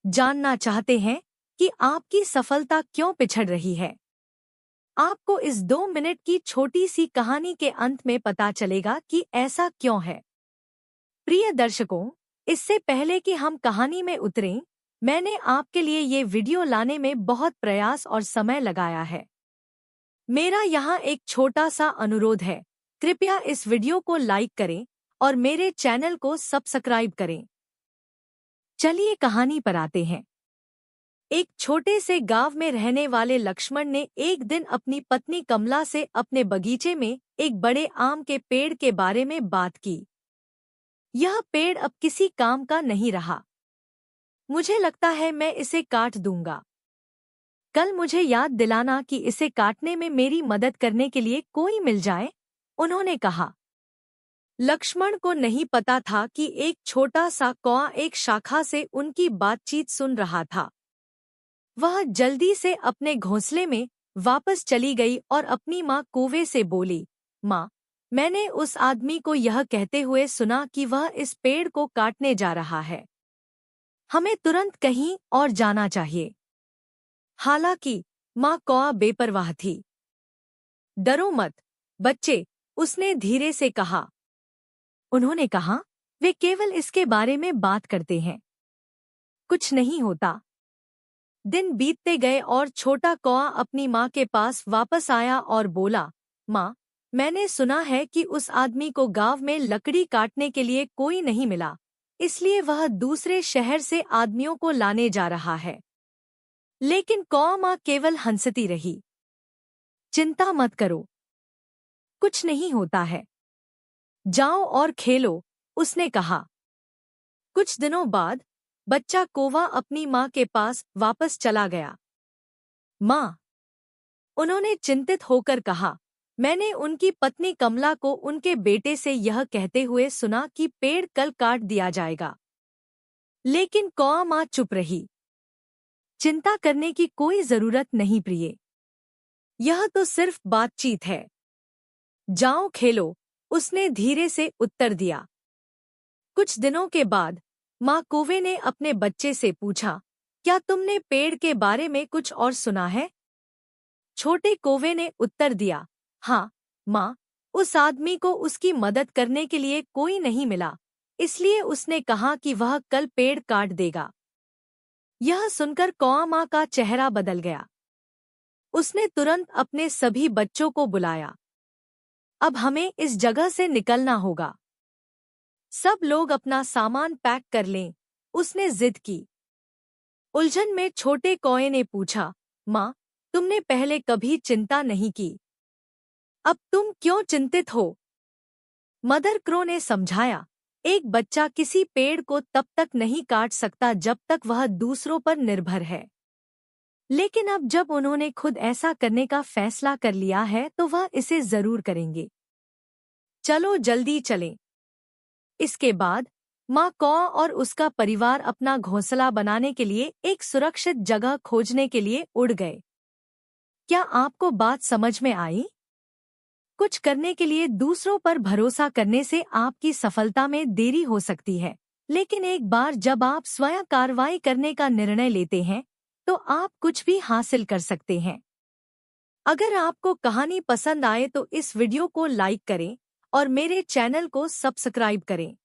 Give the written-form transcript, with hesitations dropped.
जानना चाहते हैं कि आपकी सफलता क्यों पिछड़ रही है? आपको इस 2 मिनट की छोटी सी कहानी के अंत में पता चलेगा कि ऐसा क्यों है। प्रिय दर्शकों, इससे पहले कि हम कहानी में उतरें, मैंने आपके लिए ये वीडियो लाने में बहुत प्रयास और समय लगाया है। मेरा यहाँ एक छोटा सा अनुरोध है, कृपया इस वीडियो को लाइक करें और मेरे चैनल को सब्सक्राइब करें। चलिए कहानी पर आते हैं। एक छोटे से गांव में रहने वाले लक्ष्मण ने एक दिन अपनी पत्नी कमला से अपने बगीचे में एक बड़े आम के पेड़ के बारे में बात की। यह पेड़ अब किसी काम का नहीं रहा। मुझे लगता है मैं इसे काट दूंगा। कल मुझे याद दिलाना कि इसे काटने में मेरी मदद करने के लिए कोई मिल जाए, उन्होंने कहा। लक्ष्मण को नहीं पता था कि एक छोटा सा कौआ एक शाखा से उनकी बातचीत सुन रहा था। वह जल्दी से अपने घोंसले में वापस चली गई और अपनी माँ कौवे से बोली, माँ, मैंने उस आदमी को यह कहते हुए सुना कि वह इस पेड़ को काटने जा रहा है। हमें तुरंत कहीं और जाना चाहिए। हालांकि माँ कौआ बेपरवाह थी। डरो मत, बच्चे, उसने धीरे से कहा। उन्होंने कहा, वे केवल इसके बारे में बात करते हैं। कुछ नहीं होता। दिन बीतते गए और छोटा कौआ अपनी माँ के पास वापस आया और बोला, माँ, मैंने सुना है कि उस आदमी को गांव में लकड़ी काटने के लिए कोई नहीं मिला, इसलिए वह दूसरे शहर से आदमियों को लाने जा रहा है। लेकिन कौआ माँ केवल हंसती रही। चिंता मत करो, कुछ नहीं होता है। जाओ और खेलो, उसने कहा। कुछ दिनों बाद बच्चा कौवा अपनी माँ के पास वापस चला गया। माँ, उन्होंने चिंतित होकर कहा, मैंने उनकी पत्नी कमला को उनके बेटे से यह कहते हुए सुना कि पेड़ कल काट दिया जाएगा। लेकिन कौआ माँ चुप रही। चिंता करने की कोई जरूरत नहीं प्रिय। यह तो सिर्फ बातचीत है। जाओ खेलो, उसने धीरे से उत्तर दिया। कुछ दिनों के बाद माँ कौवे ने अपने बच्चे से पूछा, क्या तुमने पेड़ के बारे में कुछ और सुना है? छोटे कौवे ने उत्तर दिया, हाँ माँ, उस आदमी को उसकी मदद करने के लिए कोई नहीं मिला, इसलिए उसने कहा कि वह कल पेड़ काट देगा। यह सुनकर कौआ माँ का चेहरा बदल गया। उसने तुरंत अपने सभी बच्चों को बुलाया। अब हमें इस जगह से निकलना होगा। सब लोग अपना सामान पैक कर लें, उसने जिद की। उलझन में छोटे कौए ने पूछा, माँ, तुमने पहले कभी चिंता नहीं की, अब तुम क्यों चिंतित हो? मदर क्रो ने समझाया, एक बच्चा किसी पेड़ को तब तक नहीं काट सकता जब तक वह दूसरों पर निर्भर है। लेकिन अब जब उन्होंने खुद ऐसा करने का फैसला कर लिया है तो वह इसे जरूर करेंगे। चलो जल्दी चलें। इसके बाद माँ कौआ और उसका परिवार अपना घोंसला बनाने के लिए एक सुरक्षित जगह खोजने के लिए उड़ गए। क्या आपको बात समझ में आई? कुछ करने के लिए दूसरों पर भरोसा करने से आपकी सफलता में देरी हो सकती है, लेकिन एक बार जब आप स्वयं कार्रवाई करने का निर्णय लेते हैं, तो आप कुछ भी हासिल कर सकते हैं। अगर आपको कहानी पसंद आए तो इस वीडियो को लाइक करें और मेरे चैनल को सब्सक्राइब करें।